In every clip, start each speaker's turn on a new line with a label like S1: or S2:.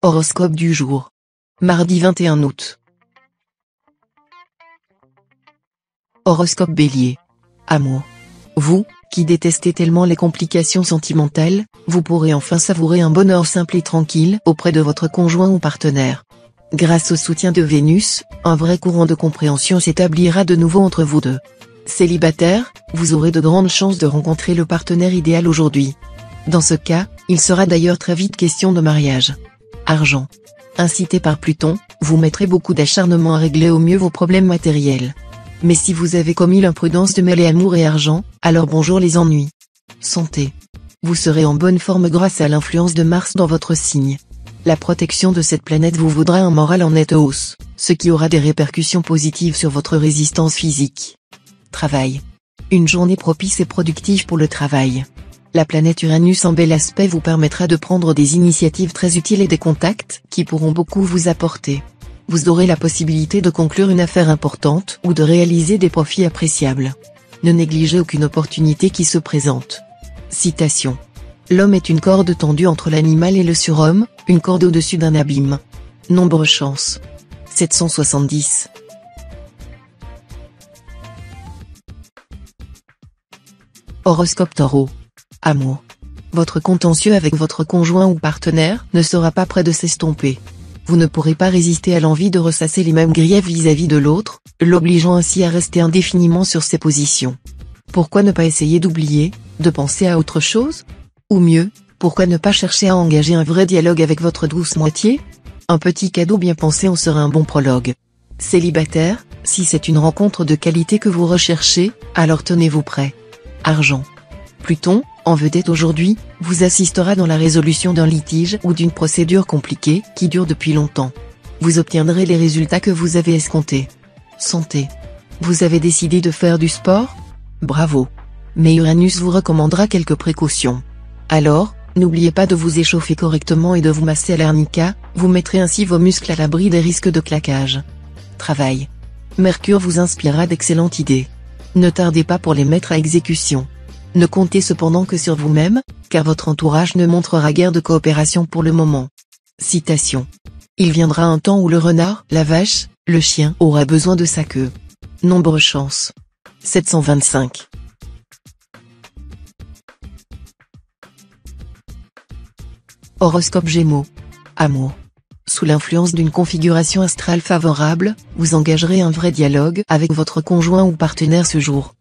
S1: Horoscope du jour. Mardi 21 août. Horoscope Bélier. Amour. Vous, qui détestez tellement les complications sentimentales, vous pourrez enfin savourer un bonheur simple et tranquille auprès de votre conjoint ou partenaire. Grâce au soutien de Vénus, un vrai courant de compréhension s'établira de nouveau entre vous deux. Célibataire, vous aurez de grandes chances de rencontrer le partenaire idéal aujourd'hui. Dans ce cas, il sera d'ailleurs très vite question de mariage. Argent. Incité par Pluton, vous mettrez beaucoup d'acharnement à régler au mieux vos problèmes matériels. Mais si vous avez commis l'imprudence de mêler amour et argent, alors bonjour les ennuis. Santé. Vous serez en bonne forme grâce à l'influence de Mars dans votre signe. La protection de cette planète vous vaudra un moral en nette hausse, ce qui aura des répercussions positives sur votre résistance physique. Travail. Une journée propice et productive pour le travail. La planète Uranus en bel aspect vous permettra de prendre des initiatives très utiles et des contacts qui pourront beaucoup vous apporter. Vous aurez la possibilité de conclure une affaire importante ou de réaliser des profits appréciables. Ne négligez aucune opportunité qui se présente. Citation. L'homme est une corde tendue entre l'animal et le surhomme, une corde au-dessus d'un abîme. Nombre chance. 770. Horoscope Taureau. Amour. Votre contentieux avec votre conjoint ou partenaire ne sera pas près de s'estomper. Vous ne pourrez pas résister à l'envie de ressasser les mêmes griefs vis-à-vis de l'autre, l'obligeant ainsi à rester indéfiniment sur ses positions. Pourquoi ne pas essayer d'oublier, de penser à autre chose? Ou mieux, pourquoi ne pas chercher à engager un vrai dialogue avec votre douce moitié? Un petit cadeau bien pensé en sera un bon prologue. Célibataire, si c'est une rencontre de qualité que vous recherchez, alors tenez-vous prêt. Argent. Pluton, en vedette aujourd'hui, vous assistera dans la résolution d'un litige ou d'une procédure compliquée qui dure depuis longtemps. Vous obtiendrez les résultats que vous avez escomptés. Santé. Vous avez décidé de faire du sport? Bravo. Mais Uranus vous recommandera quelques précautions. Alors, n'oubliez pas de vous échauffer correctement et de vous masser à l'arnica, vous mettrez ainsi vos muscles à l'abri des risques de claquage. Travail. Mercure vous inspirera d'excellentes idées. Ne tardez pas pour les mettre à exécution. Ne comptez cependant que sur vous-même, car votre entourage ne montrera guère de coopération pour le moment. Citation. Il viendra un temps où le renard, la vache, le chien aura besoin de sa queue. Nombre chance. 725. Horoscope Gémeaux. Amour. Sous l'influence d'une configuration astrale favorable, vous engagerez un vrai dialogue avec votre conjoint ou partenaire ce jour.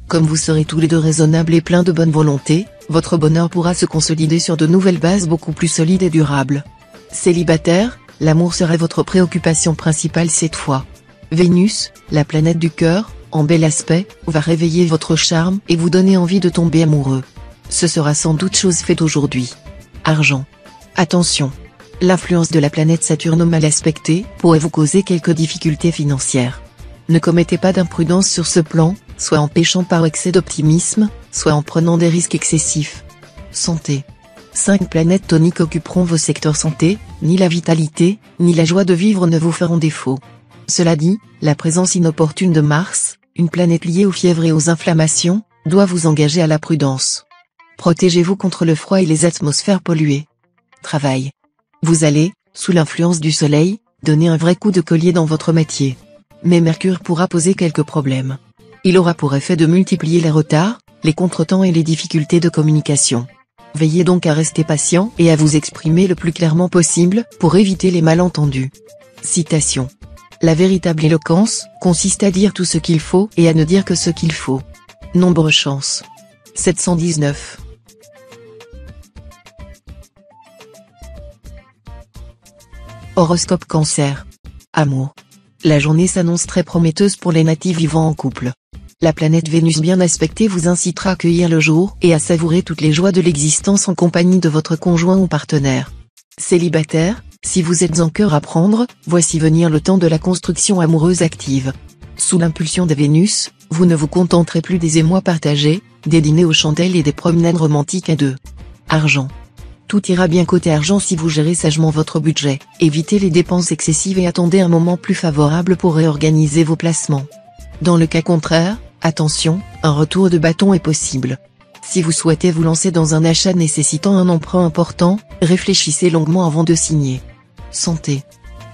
S1: Comme vous serez tous les deux raisonnables et pleins de bonne volonté, votre bonheur pourra se consolider sur de nouvelles bases beaucoup plus solides et durables. Célibataire, l'amour sera votre préoccupation principale cette fois. Vénus, la planète du cœur, en bel aspect, va réveiller votre charme et vous donner envie de tomber amoureux. Ce sera sans doute chose faite aujourd'hui. Argent. Attention. L'influence de la planète Saturne mal aspectée pourrait vous causer quelques difficultés financières. Ne commettez pas d'imprudence sur ce plan, soit en péchant par excès d'optimisme, soit en prenant des risques excessifs. Santé. 5 planètes toniques occuperont vos secteurs santé, ni la vitalité, ni la joie de vivre ne vous feront défaut. Cela dit, la présence inopportune de Mars, une planète liée aux fièvres et aux inflammations, doit vous engager à la prudence. Protégez-vous contre le froid et les atmosphères polluées. Travail. Vous allez, sous l'influence du soleil, donner un vrai coup de collier dans votre métier. Mais Mercure pourra poser quelques problèmes. Il aura pour effet de multiplier les retards, les contretemps et les difficultés de communication. Veillez donc à rester patient et à vous exprimer le plus clairement possible pour éviter les malentendus. Citation. La véritable éloquence consiste à dire tout ce qu'il faut et à ne dire que ce qu'il faut. Nombre chance. 719. Horoscope Cancer. Amour. La journée s'annonce très prometteuse pour les natifs vivant en couple. La planète Vénus bien aspectée vous incitera à cueillir le jour et à savourer toutes les joies de l'existence en compagnie de votre conjoint ou partenaire. Célibataire, si vous êtes en cœur à prendre, voici venir le temps de la construction amoureuse active. Sous l'impulsion de Vénus, vous ne vous contenterez plus des émois partagés, des dîners aux chandelles et des promenades romantiques à deux. Argent. Tout ira bien côté argent si vous gérez sagement votre budget, évitez les dépenses excessives et attendez un moment plus favorable pour réorganiser vos placements. Dans le cas contraire, attention, un retour de bâton est possible. Si vous souhaitez vous lancer dans un achat nécessitant un emprunt important, réfléchissez longuement avant de signer. Santé.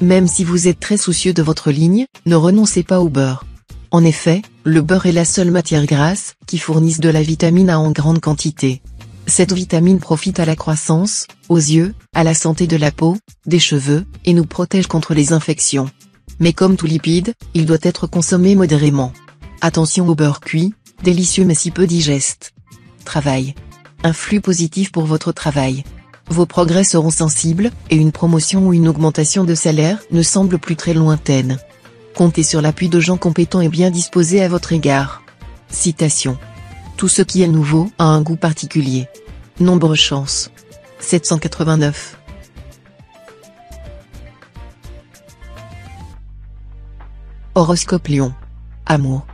S1: Même si vous êtes très soucieux de votre ligne, ne renoncez pas au beurre. En effet, le beurre est la seule matière grasse qui fournisse de la vitamine A en grande quantité. Cette vitamine profite à la croissance, aux yeux, à la santé de la peau, des cheveux, et nous protège contre les infections. Mais comme tout lipide, il doit être consommé modérément. Attention au beurre cuit, délicieux mais si peu digeste. Travail. Un flux positif pour votre travail. Vos progrès seront sensibles, et une promotion ou une augmentation de salaire ne semble plus très lointaine. Comptez sur l'appui de gens compétents et bien disposés à votre égard. Citation. Tout ce qui est nouveau a un goût particulier. Nombre chance. 789. Horoscope Lion. Amour.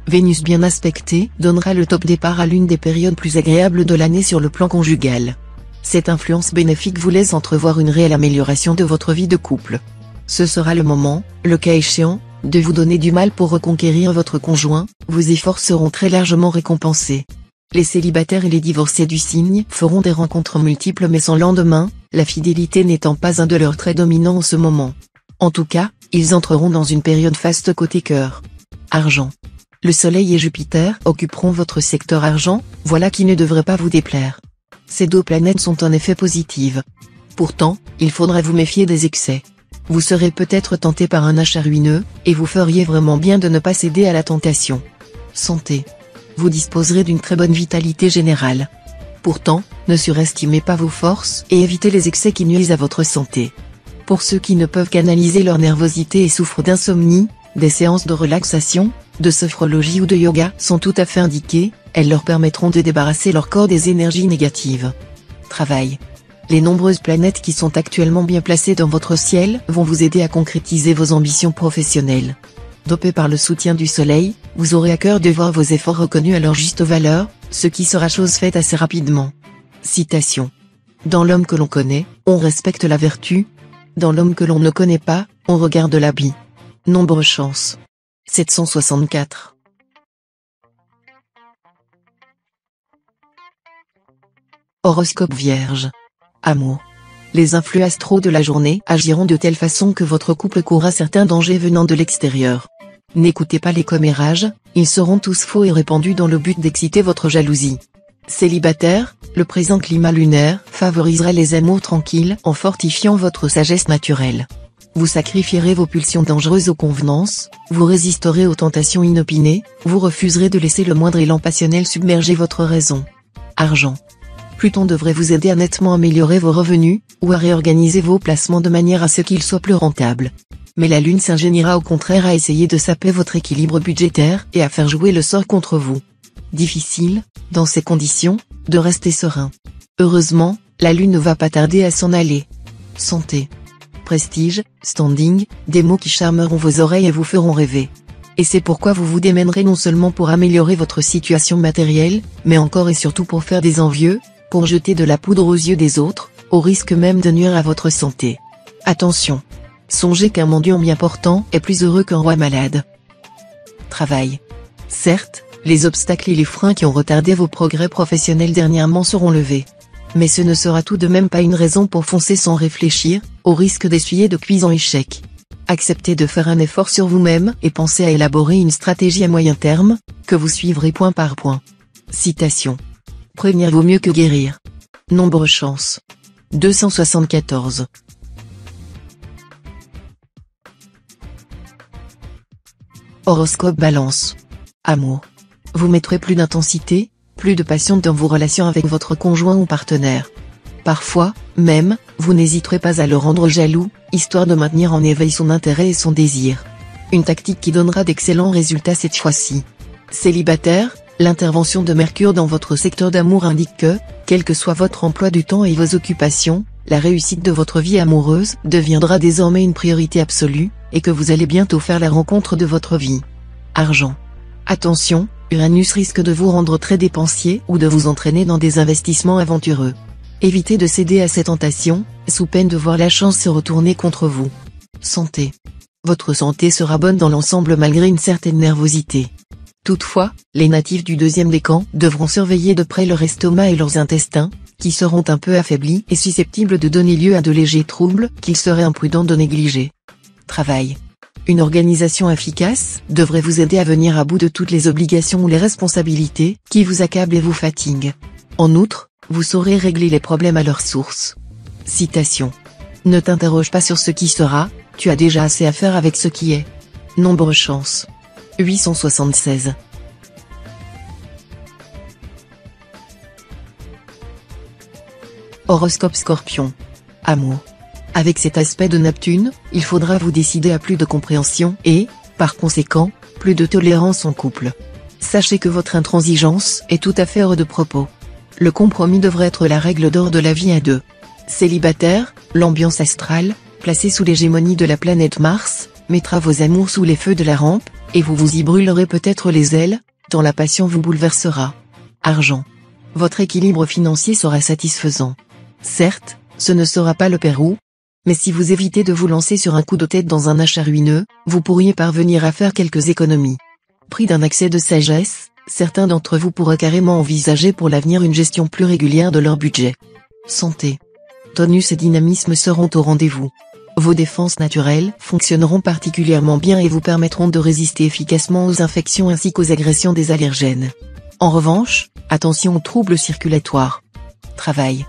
S1: Vénus bien aspectée donnera le top départ à l'une des périodes plus agréables de l'année sur le plan conjugal. Cette influence bénéfique vous laisse entrevoir une réelle amélioration de votre vie de couple. Ce sera le moment, le cas échéant, de vous donner du mal pour reconquérir votre conjoint, vos efforts seront très largement récompensés. Les célibataires et les divorcés du signe feront des rencontres multiples mais sans lendemain, la fidélité n'étant pas un de leurs traits dominants en ce moment. En tout cas, ils entreront dans une période faste côté cœur. Argent. Le Soleil et Jupiter occuperont votre secteur argent, voilà qui ne devrait pas vous déplaire. Ces deux planètes sont en effet positives. Pourtant, il faudra vous méfier des excès. Vous serez peut-être tenté par un achat ruineux, et vous feriez vraiment bien de ne pas céder à la tentation. Santé. Vous disposerez d'une très bonne vitalité générale. Pourtant, ne surestimez pas vos forces et évitez les excès qui nuisent à votre santé. Pour ceux qui ne peuvent canaliser leur nervosité et souffrent d'insomnie, des séances de relaxation, de sophrologie ou de yoga sont tout à fait indiquées, elles leur permettront de débarrasser leur corps des énergies négatives. Travail. Les nombreuses planètes qui sont actuellement bien placées dans votre ciel vont vous aider à concrétiser vos ambitions professionnelles. Dopé par le soutien du Soleil, vous aurez à cœur de voir vos efforts reconnus à leur juste valeur, ce qui sera chose faite assez rapidement. Citation. Dans l'homme que l'on connaît, on respecte la vertu. Dans l'homme que l'on ne connaît pas, on regarde l'habit. Nombre chance. 764. Horoscope Vierge. Amour. Les influx astraux de la journée agiront de telle façon que votre couple courra certains dangers venant de l'extérieur. N'écoutez pas les commérages, ils seront tous faux et répandus dans le but d'exciter votre jalousie. Célibataire, le présent climat lunaire favorisera les amours tranquilles en fortifiant votre sagesse naturelle. Vous sacrifierez vos pulsions dangereuses aux convenances, vous résisterez aux tentations inopinées, vous refuserez de laisser le moindre élan passionnel submerger votre raison. Argent. Pluton devrait vous aider à nettement améliorer vos revenus, ou à réorganiser vos placements de manière à ce qu'ils soient plus rentables. Mais la Lune s'ingéniera au contraire à essayer de saper votre équilibre budgétaire et à faire jouer le sort contre vous. Difficile, dans ces conditions, de rester serein. Heureusement, la Lune ne va pas tarder à s'en aller. Santé. Prestige, standing, des mots qui charmeront vos oreilles et vous feront rêver. Et c'est pourquoi vous vous démènerez non seulement pour améliorer votre situation matérielle, mais encore et surtout pour faire des envieux, pour jeter de la poudre aux yeux des autres, au risque même de nuire à votre santé. Attention. Songez qu'un mendiant bien portant est plus heureux qu'un roi malade. Travail. Certes, les obstacles et les freins qui ont retardé vos progrès professionnels dernièrement seront levés. Mais ce ne sera tout de même pas une raison pour foncer sans réfléchir, au risque d'essuyer de cuisants échecs. Acceptez de faire un effort sur vous-même et pensez à élaborer une stratégie à moyen terme, que vous suivrez point par point. Citation. Prévenir vaut mieux que guérir. Nombre chance. 274. Horoscope Balance. Amour. Vous mettrez plus d'intensité, plus de passion dans vos relations avec votre conjoint ou partenaire. Parfois, même, vous n'hésiterez pas à le rendre jaloux, histoire de maintenir en éveil son intérêt et son désir. Une tactique qui donnera d'excellents résultats cette fois-ci. Célibataire, l'intervention de Mercure dans votre secteur d'amour indique que, quel que soit votre emploi du temps et vos occupations, la réussite de votre vie amoureuse deviendra désormais une priorité absolue, et que vous allez bientôt faire la rencontre de votre vie. Argent. Attention, Uranus risque de vous rendre très dépensier ou de vous entraîner dans des investissements aventureux. Évitez de céder à ces tentations, sous peine de voir la chance se retourner contre vous. Santé. Votre santé sera bonne dans l'ensemble malgré une certaine nervosité. Toutefois, les natifs du deuxième décan devront surveiller de près leur estomac et leurs intestins, qui seront un peu affaiblis et susceptibles de donner lieu à de légers troubles qu'il serait imprudent de négliger. Travail. Une organisation efficace devrait vous aider à venir à bout de toutes les obligations ou les responsabilités qui vous accablent et vous fatiguent. En outre, vous saurez régler les problèmes à leur source. Citation. Ne t'interroge pas sur ce qui sera, tu as déjà assez à faire avec ce qui est. Nombre chance. 876. Horoscope Scorpion. Amour. Avec cet aspect de Neptune, il faudra vous décider à plus de compréhension et, par conséquent, plus de tolérance en couple. Sachez que votre intransigeance est tout à fait hors de propos. Le compromis devrait être la règle d'or de la vie à deux. Célibataire, l'ambiance astrale, placée sous l'hégémonie de la planète Mars, mettra vos amours sous les feux de la rampe, et vous vous y brûlerez peut-être les ailes, tant la passion vous bouleversera. Argent. Votre équilibre financier sera satisfaisant. Certes, ce ne sera pas le Pérou, mais si vous évitez de vous lancer sur un coup de tête dans un achat ruineux, vous pourriez parvenir à faire quelques économies. Pris d'un accès de sagesse, certains d'entre vous pourraient carrément envisager pour l'avenir une gestion plus régulière de leur budget. Santé. Tonus et dynamisme seront au rendez-vous. Vos défenses naturelles fonctionneront particulièrement bien et vous permettront de résister efficacement aux infections ainsi qu'aux agressions des allergènes. En revanche, attention aux troubles circulatoires. Travail.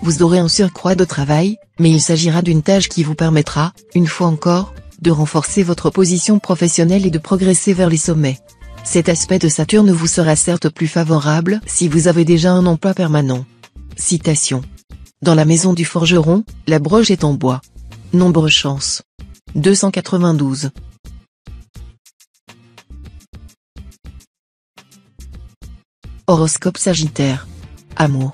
S1: Vous aurez un surcroît de travail, mais il s'agira d'une tâche qui vous permettra, une fois encore, de renforcer votre position professionnelle et de progresser vers les sommets. Cet aspect de Saturne vous sera certes plus favorable si vous avez déjà un emploi permanent. Citation. Dans la maison du forgeron, la broche est en bois. Nombre chance. 292. Horoscope Sagittaire. Amour.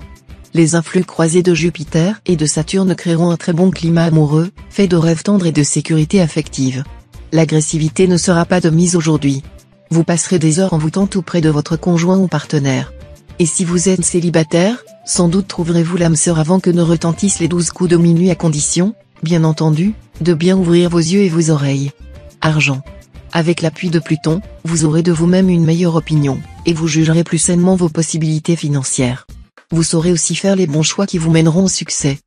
S1: Les influx croisés de Jupiter et de Saturne créeront un très bon climat amoureux, fait de rêves tendres et de sécurité affective. L'agressivité ne sera pas de mise aujourd'hui. Vous passerez des heures en vous tout près de votre conjoint ou partenaire. Et si vous êtes célibataire, sans doute trouverez-vous l'âme sœur avant que ne retentissent les 12 coups de minuit à condition, bien entendu, de bien ouvrir vos yeux et vos oreilles. Argent. Avec l'appui de Pluton, vous aurez de vous-même une meilleure opinion, et vous jugerez plus sainement vos possibilités financières. Vous saurez aussi faire les bons choix qui vous mèneront au succès.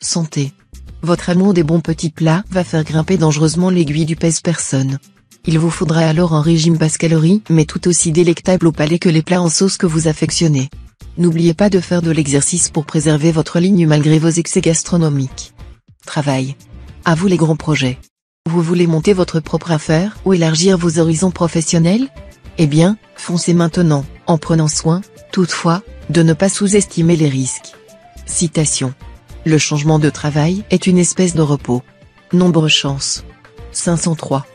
S1: Santé. Votre amour des bons petits plats va faire grimper dangereusement l'aiguille du pèse-personne. Il vous faudra alors un régime basse calories mais tout aussi délectable au palais que les plats en sauce que vous affectionnez. N'oubliez pas de faire de l'exercice pour préserver votre ligne malgré vos excès gastronomiques. Travail. À vous les grands projets. Vous voulez monter votre propre affaire ou élargir vos horizons professionnels? Eh bien, foncez maintenant, en prenant soin, toutefois, de ne pas sous-estimer les risques. Citation. Le changement de travail est une espèce de repos. Nombre chance. 503.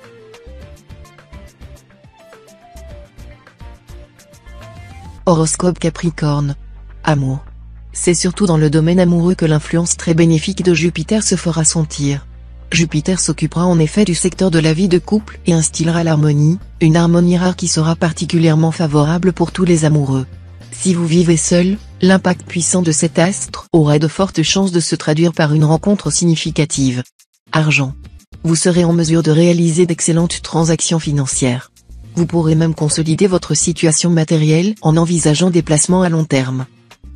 S1: Horoscope Capricorne. Amour. C'est surtout dans le domaine amoureux que l'influence très bénéfique de Jupiter se fera sentir. Jupiter s'occupera en effet du secteur de la vie de couple et instillera l'harmonie, une harmonie rare qui sera particulièrement favorable pour tous les amoureux. Si vous vivez seul, l'impact puissant de cet astre aurait de fortes chances de se traduire par une rencontre significative. Argent. Vous serez en mesure de réaliser d'excellentes transactions financières. Vous pourrez même consolider votre situation matérielle en envisageant des placements à long terme.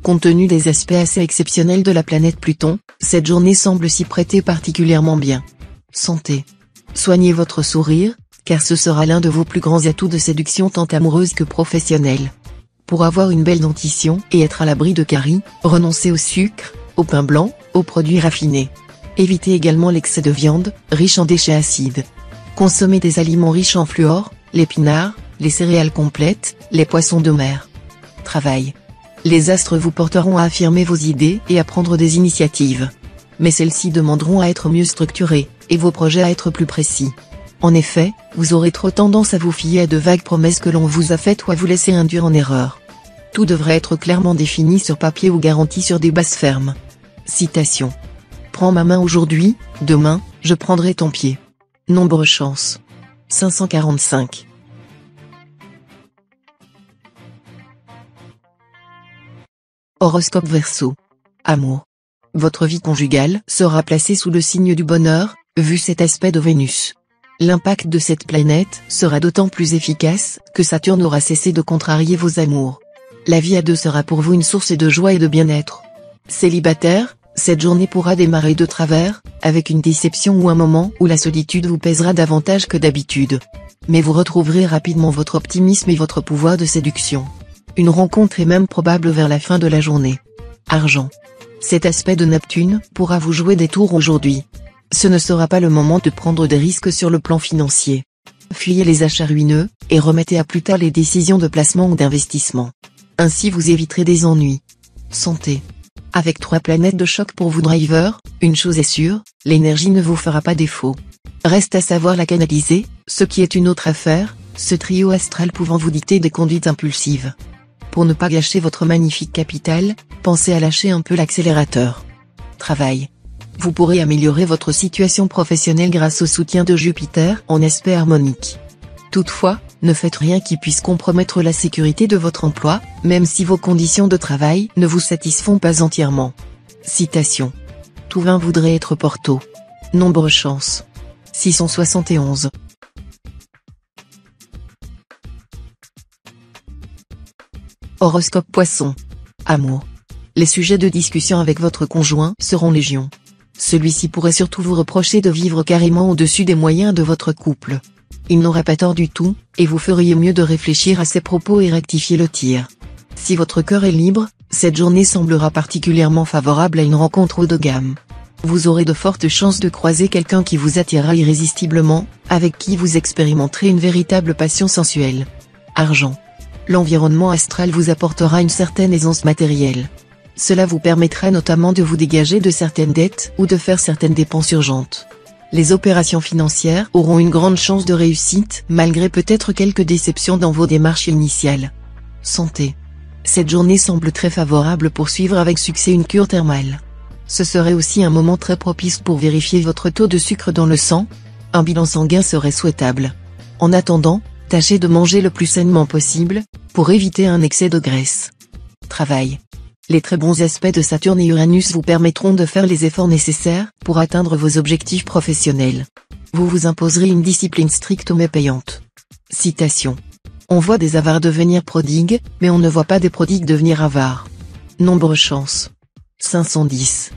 S1: Compte tenu des aspects assez exceptionnels de la planète Pluton, cette journée semble s'y prêter particulièrement bien. Santé. Soignez votre sourire, car ce sera l'un de vos plus grands atouts de séduction tant amoureuse que professionnelle. Pour avoir une belle dentition et être à l'abri de caries, renoncez au sucre, au pain blanc, aux produits raffinés. Évitez également l'excès de viande, riche en déchets acides. Consommez des aliments riches en fluor, l'épinard, les céréales complètes, les poissons de mer. Travail. Les astres vous porteront à affirmer vos idées et à prendre des initiatives. Mais celles-ci demanderont à être mieux structurées, et vos projets à être plus précis. En effet, vous aurez trop tendance à vous fier à de vagues promesses que l'on vous a faites ou à vous laisser induire en erreur. Tout devrait être clairement défini sur papier ou garanti sur des bases fermes. Citation. Prends ma main aujourd'hui, demain, je prendrai ton pied. Nombre chance. 545. Horoscope Verseau. Amour. Votre vie conjugale sera placée sous le signe du bonheur, vu cet aspect de Vénus. L'impact de cette planète sera d'autant plus efficace que Saturne aura cessé de contrarier vos amours. La vie à deux sera pour vous une source de joie et de bien-être. Célibataire, cette journée pourra démarrer de travers, avec une déception ou un moment où la solitude vous pèsera davantage que d'habitude. Mais vous retrouverez rapidement votre optimisme et votre pouvoir de séduction. Une rencontre est même probable vers la fin de la journée. Argent. Cet aspect de Neptune pourra vous jouer des tours aujourd'hui. Ce ne sera pas le moment de prendre des risques sur le plan financier. Fuyez les achats ruineux, et remettez à plus tard les décisions de placement ou d'investissement. Ainsi vous éviterez des ennuis. Santé. Avec 3 planètes de choc pour vous driver, une chose est sûre, l'énergie ne vous fera pas défaut. Reste à savoir la canaliser, ce qui est une autre affaire, ce trio astral pouvant vous dicter des conduites impulsives. Pour ne pas gâcher votre magnifique capital, pensez à lâcher un peu l'accélérateur. Travail. Vous pourrez améliorer votre situation professionnelle grâce au soutien de Jupiter en aspect harmonique. Toutefois, ne faites rien qui puisse compromettre la sécurité de votre emploi, même si vos conditions de travail ne vous satisfont pas entièrement. Citation. Tout vin voudrait être Porto. Nombre chance. 671. Horoscope Poisson. Amour. Les sujets de discussion avec votre conjoint seront légion. Celui-ci pourrait surtout vous reprocher de vivre carrément au-dessus des moyens de votre couple. Il n'aurait pas tort du tout, et vous feriez mieux de réfléchir à ses propos et rectifier le tir. Si votre cœur est libre, cette journée semblera particulièrement favorable à une rencontre haut de gamme. Vous aurez de fortes chances de croiser quelqu'un qui vous attirera irrésistiblement, avec qui vous expérimenterez une véritable passion sensuelle. Argent. L'environnement astral vous apportera une certaine aisance matérielle. Cela vous permettra notamment de vous dégager de certaines dettes ou de faire certaines dépenses urgentes. Les opérations financières auront une grande chance de réussite malgré peut-être quelques déceptions dans vos démarches initiales. Santé. Cette journée semble très favorable pour suivre avec succès une cure thermale. Ce serait aussi un moment très propice pour vérifier votre taux de sucre dans le sang. Un bilan sanguin serait souhaitable. En attendant, tâchez de manger le plus sainement possible, pour éviter un excès de graisse. Travail. Les très bons aspects de Saturne et Uranus vous permettront de faire les efforts nécessaires pour atteindre vos objectifs professionnels. Vous vous imposerez une discipline stricte mais payante. Citation. On voit des avares devenir prodigues, mais on ne voit pas des prodigues devenir avares. Nombre chance. 510.